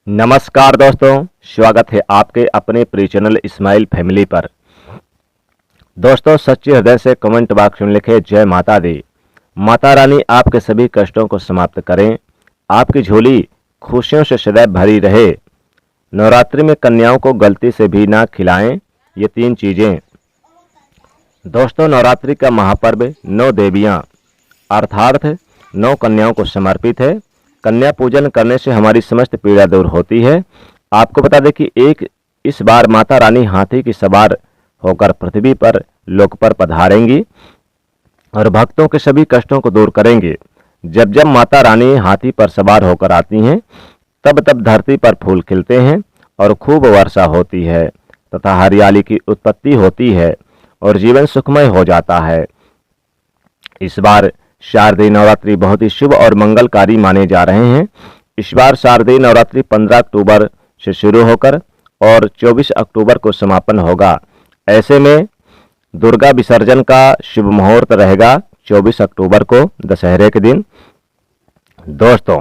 नमस्कार दोस्तों, स्वागत है आपके अपने प्रिय चैनल इस्माइल फैमिली पर। दोस्तों, सच्चे हृदय से कमेंट बॉक्स में लिखे जय माता दी। माता रानी आपके सभी कष्टों को समाप्त करें, आपकी झोली खुशियों से सदैव भरी रहे। नवरात्रि में कन्याओं को गलती से भी ना खिलाएं ये 3 चीज़ें। दोस्तों, नवरात्रि का महापर्व 9 देवियां अर्थात 9 कन्याओं को समर्पित है। कन्या पूजन करने से हमारी समस्त पीड़ा दूर होती है। आपको बता दें कि इस बार माता रानी हाथी की सवार होकर पृथ्वी पर लोक पर पधारेंगी और भक्तों के सभी कष्टों को दूर करेंगे। जब जब माता रानी हाथी पर सवार होकर आती हैं, तब तब धरती पर फूल खिलते हैं और खूब वर्षा होती है तथा हरियाली की उत्पत्ति होती है और जीवन सुखमय हो जाता है। इस बार शारदीय नवरात्रि बहुत ही शुभ और मंगलकारी माने जा रहे हैं। इस बार शारदीय नवरात्रि 15 अक्टूबर से शुरू होकर और 24 अक्टूबर को समापन होगा। ऐसे में दुर्गा विसर्जन का शुभ मुहूर्त रहेगा 24 अक्टूबर को, दशहरे के दिन। दोस्तों,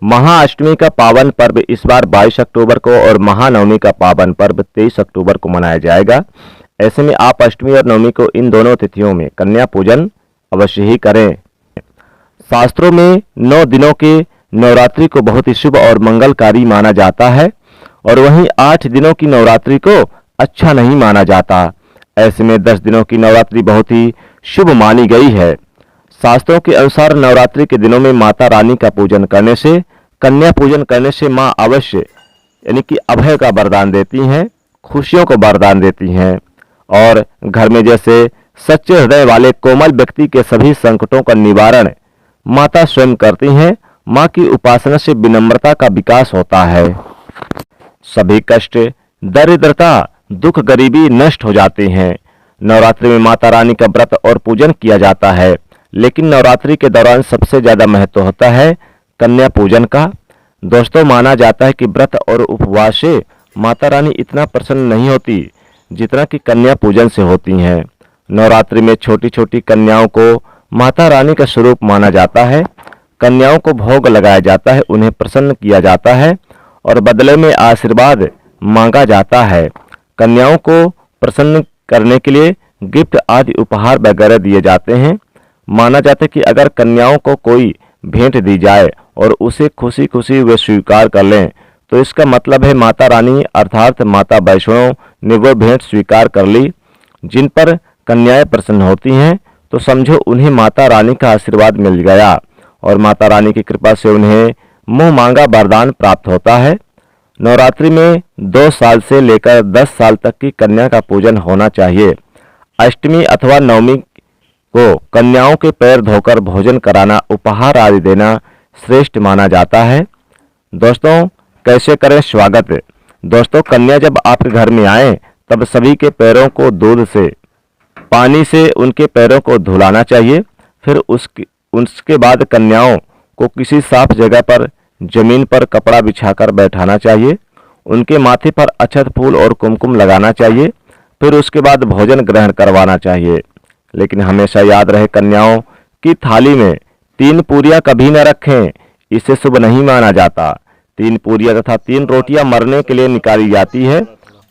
महाअष्टमी का पावन पर्व इस बार 22 अक्टूबर को और महानवमी का पावन पर्व 23 अक्टूबर को मनाया जाएगा। ऐसे में आप अष्टमी और नवमी को इन दोनों तिथियों में कन्या पूजन अवश्य ही करें। शास्त्रों में 9 दिनों के नवरात्रि को बहुत ही शुभ और मंगलकारी माना जाता है और वहीं 8 दिनों की नवरात्रि को अच्छा नहीं माना जाता। ऐसे में 10 दिनों की नवरात्रि बहुत ही शुभ मानी गई है। शास्त्रों के अनुसार नवरात्रि के दिनों में माता रानी का पूजन करने से, कन्या पूजन करने से माँ अवश्य यानी कि अभय का वरदान देती हैं, खुशियों को वरदान देती हैं और घर में जैसे सच्चे हृदय वाले कोमल व्यक्ति के सभी संकटों का निवारण माता स्वयं करती हैं। माँ की उपासना से विनम्रता का विकास होता है। सभी कष्ट, दरिद्रता, दुख, गरीबी नष्ट हो जाते हैं। नवरात्रि में माता रानी का व्रत और पूजन किया जाता है, लेकिन नवरात्रि के दौरान सबसे ज्यादा महत्व होता है कन्या पूजन का। दोस्तों, माना जाता है कि व्रत और उपवास से माता रानी इतना प्रसन्न नहीं होती जितना कि कन्या पूजन से होती हैं। नवरात्रि में छोटी छोटी कन्याओं को माता रानी का स्वरूप माना जाता है। कन्याओं को भोग लगाया जाता है, उन्हें प्रसन्न किया जाता है और बदले में आशीर्वाद मांगा जाता है। कन्याओं को प्रसन्न करने के लिए गिफ्ट आदि उपहार वगैरह दिए जाते हैं। माना जाता है कि अगर कन्याओं को कोई भेंट दी जाए और उसे खुशी खुशी वे स्वीकार कर लें, तो इसका मतलब है माता रानी अर्थात माता वैष्णो ने वो भेंट स्वीकार कर ली। जिन पर कन्याएं प्रसन्न होती हैं, तो समझो उन्हें माता रानी का आशीर्वाद मिल गया और माता रानी की कृपा से उन्हें मुंह मांगा वरदान प्राप्त होता है। नवरात्रि में 2 साल से लेकर 10 साल तक की कन्या का पूजन होना चाहिए। अष्टमी अथवा नवमी को कन्याओं के पैर धोकर भोजन कराना, उपहार आदि देना श्रेष्ठ माना जाता है। दोस्तों, कैसे करें स्वागत? दोस्तों, कन्या जब आपके घर में आए तब सभी के पैरों को दूध से, पानी से उनके पैरों को धुलाना चाहिए। फिर उसके बाद कन्याओं को किसी साफ जगह पर जमीन पर कपड़ा बिछाकर बैठाना चाहिए। उनके माथे पर अक्षत, फूल और कुमकुम लगाना चाहिए। फिर उसके बाद भोजन ग्रहण करवाना चाहिए। लेकिन हमेशा याद रहे, कन्याओं की थाली में 3 पूरियां कभी न रखें, इसे शुभ नहीं माना जाता। 3 पूरियां तथा 3 रोटियां मरने के लिए निकाली जाती है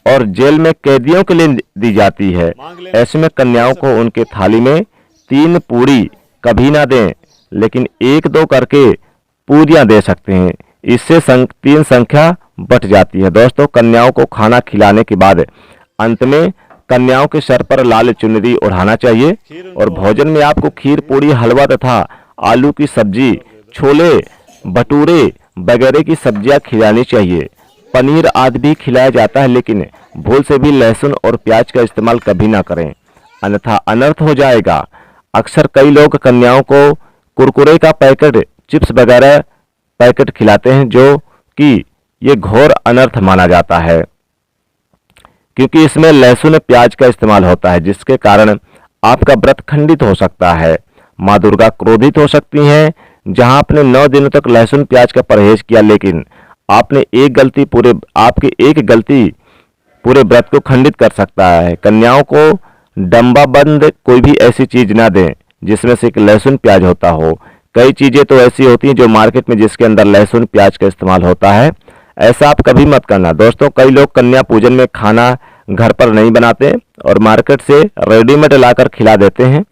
और जेल में कैदियों के लिए दी जाती है। ऐसे में कन्याओं को उनके थाली में 3 पूरी कभी ना दें, लेकिन 1-2 करके पूरियां दे सकते हैं। इससे 3 संख्या बढ़ जाती है। दोस्तों, कन्याओं को खाना खिलाने के बाद अंत में कन्याओं के सर पर लाल चुनरी ओढ़ाना चाहिए और भोजन में आपको खीर, पूरी, हलवा तथा आलू की सब्जी, छोले भटूरे वगैरह की सब्जियां खिलानी चाहिए। पनीर आदि भी खिलाया जाता है, लेकिन भूल से भी लहसुन और प्याज का इस्तेमाल कभी ना करें, अन्यथा अनर्थ हो जाएगा। अक्सर कई लोग कन्याओं को कुरकुरे का पैकेट, चिप्स वगैरह पैकेट खिलाते हैं, जो कि ये घोर अनर्थ माना जाता है, क्योंकि इसमें लहसुन प्याज का इस्तेमाल होता है, जिसके कारण आपका व्रत खंडित हो सकता है। माँ दुर्गा क्रोधित हो सकती हैं। जहां आपने 9 दिनों तक लहसुन प्याज का परहेज किया, लेकिन आपकी एक गलती पूरे व्रत को खंडित कर सकता है। कन्याओं को डब्बाबंद कोई भी ऐसी चीज ना दें जिसमें से लहसुन प्याज होता हो। कई चीजें तो ऐसी होती हैं जो मार्केट में जिसके अंदर लहसुन प्याज का इस्तेमाल होता है। ऐसा आप कभी मत करना। दोस्तों, कई लोग कन्या पूजन में खाना घर पर नहीं बनाते और मार्केट से रेडीमेड लाकर खिला देते हैं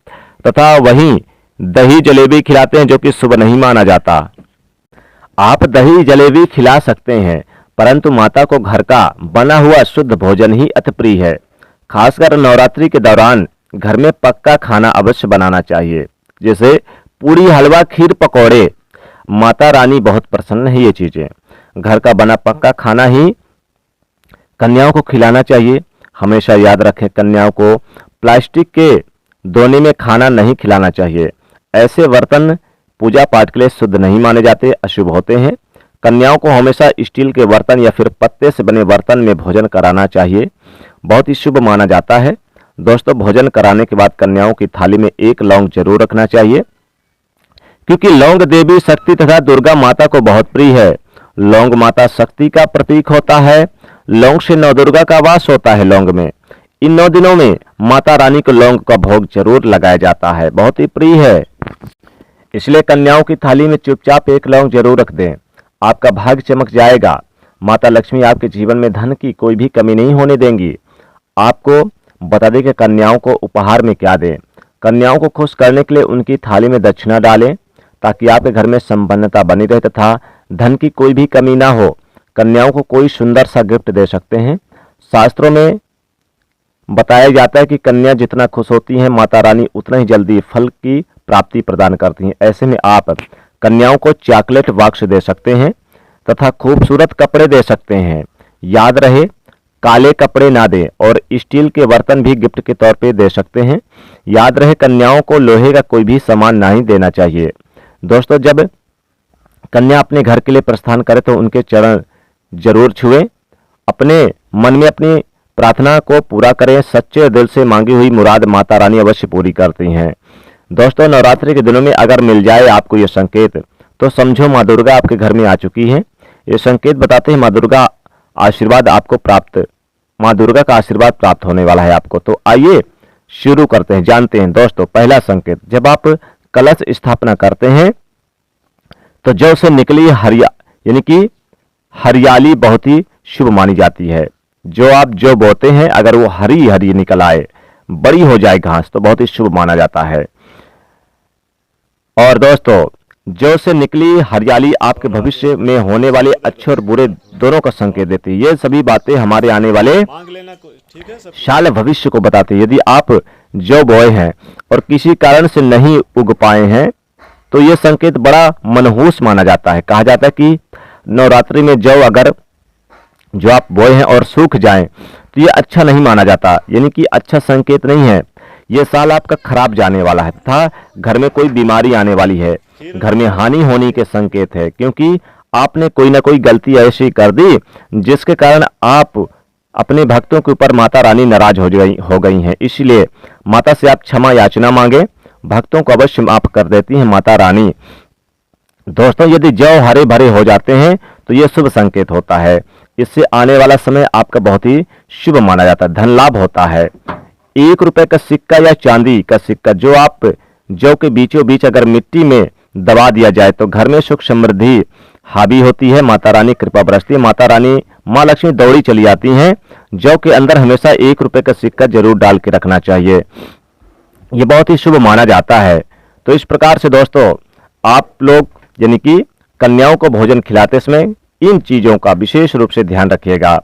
तथा वहीं दही जलेबी खिलाते हैं, जो कि शुभ नहीं माना जाता। आप दही जलेबी खिला सकते हैं, परंतु माता को घर का बना हुआ शुद्ध भोजन ही अति प्रिय है। खासकर नवरात्रि के दौरान घर में पक्का खाना अवश्य बनाना चाहिए, जैसे पूरी, हलवा, खीर, पकौड़े। माता रानी बहुत प्रसन्न है ये चीजें। घर का बना पक्का खाना ही कन्याओं को खिलाना चाहिए। हमेशा याद रखें, कन्याओं को प्लास्टिक के दोने में खाना नहीं खिलाना चाहिए। ऐसे बर्तन पूजा पाठ के लिए शुद्ध नहीं माने जाते, अशुभ होते हैं। कन्याओं को हमेशा स्टील के बर्तन या फिर पत्ते से बने बर्तन में भोजन कराना चाहिए, बहुत ही शुभ माना जाता है। दोस्तों, भोजन कराने के बाद कन्याओं की थाली में एक लौंग जरूर रखना चाहिए, क्योंकि लौंग देवी शक्ति तथा दुर्गा माता को बहुत प्रिय है। लौंग माता शक्ति का प्रतीक होता है। लौंग से नवदुर्गा का वास होता है लौंग में। इन 9 दिनों में माता रानी को लौंग का भोग जरूर लगाया जाता है, बहुत ही प्रिय है। इसलिए कन्याओं की थाली में चुपचाप एक लौंग जरूर रख दें, आपका भाग्य चमक जाएगा। माता लक्ष्मी आपके जीवन में धन की कोई भी कमी नहीं होने देंगी। आपको बता दें कि कन्याओं को उपहार में क्या दें। कन्याओं को खुश करने के लिए उनकी थाली में दक्षिणा डालें, ताकि आपके घर में संपन्नता बनी रहे तथा धन की कोई भी कमी ना हो। कन्याओं को कोई सुंदर सा गिफ्ट दे सकते हैं। शास्त्रों में बताया जाता है कि कन्या जितना खुश होती हैं, माता रानी उतना ही जल्दी फल की प्राप्ति प्रदान करती हैं। ऐसे में आप कन्याओं को चॉकलेट बॉक्स दे सकते हैं तथा खूबसूरत कपड़े दे सकते हैं। याद रहे, काले कपड़े ना दें और स्टील के बर्तन भी गिफ्ट के तौर पे दे सकते हैं। याद रहे, कन्याओं को लोहे का कोई भी सामान नहीं देना चाहिए। दोस्तों, जब कन्या अपने घर के लिए प्रस्थान करे तो उनके चरण जरूर छुएं। अपने मन में अपनी प्रार्थना को पूरा करें। सच्चे दिल से मांगी हुई मुराद माता रानी अवश्य पूरी करती हैं। दोस्तों, नवरात्रि के दिनों में अगर मिल जाए आपको ये संकेत, तो समझो माँ दुर्गा आपके घर में आ चुकी है। ये संकेत बताते हैं माँ दुर्गा आशीर्वाद आपको प्राप्त, माँ दुर्गा का आशीर्वाद प्राप्त होने वाला है आपको। तो आइए शुरू करते हैं, जानते हैं। दोस्तों, पहला संकेत, जब आप कलश स्थापना करते हैं तो जौ से निकली यानी कि हरियाली बहुत ही शुभ मानी जाती है। जो आप जो बोते हैं, अगर वो हरी हरी निकल आए, बड़ी हो जाए घास, तो बहुत ही शुभ माना जाता है। और दोस्तों, जौ से निकली हरियाली आपके भविष्य में होने वाले अच्छे और बुरे दोनों का संकेत देती है। ये सभी बातें हमारे आने वाले साल भविष्य को बताती है। यदि आप जौ बोए हैं और किसी कारण से नहीं उग पाए हैं, तो ये संकेत बड़ा मनहूस माना जाता है। कहा जाता है कि नवरात्रि में जौ अगर जो आप बोए हैं और सूख जाएं, तो ये अच्छा नहीं माना जाता, यानी कि अच्छा संकेत नहीं है। ये साल आपका खराब जाने वाला है तथा घर में कोई बीमारी आने वाली है, घर में हानि होने के संकेत है, क्योंकि आपने कोई ना कोई गलती ऐसी कर दी जिसके कारण आप अपने भक्तों के ऊपर माता रानी नाराज हो गई हैं। इसलिए माता से आप क्षमा याचना मांगे, भक्तों को अवश्य माफ कर देती हैं माता रानी। दोस्तों, यदि जौ हरे भरे हो जाते हैं तो यह शुभ संकेत होता है। इससे आने वाला समय आपका बहुत ही शुभ माना जाता है, धन लाभ होता है। 1 रुपए का सिक्का या चांदी का सिक्का जो आप जौ के बीचों बीच अगर मिट्टी में दबा दिया जाए, तो घर में सुख समृद्धि हावी होती है, माता रानी कृपा बरसती है, माता रानी माँ लक्ष्मी दौड़ी चली आती हैं। जौ के अंदर हमेशा 1 रुपए का सिक्का जरूर डाल के रखना चाहिए, ये बहुत ही शुभ माना जाता है। तो इस प्रकार से दोस्तों, आप लोग यानी कि कन्याओं को भोजन खिलाते समय इन चीजों का विशेष रूप से ध्यान रखिएगा।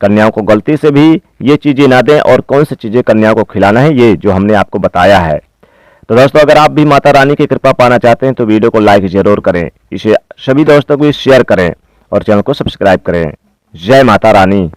कन्याओं को गलती से भी ये चीजें ना दें, और कौन सी चीजें कन्याओं को खिलाना है, ये जो हमने आपको बताया है। तो दोस्तों, अगर आप भी माता रानी की कृपा पाना चाहते हैं तो वीडियो को लाइक जरूर करें, इसे सभी दोस्तों को शेयर करें और चैनल को सब्सक्राइब करें। जय माता रानी।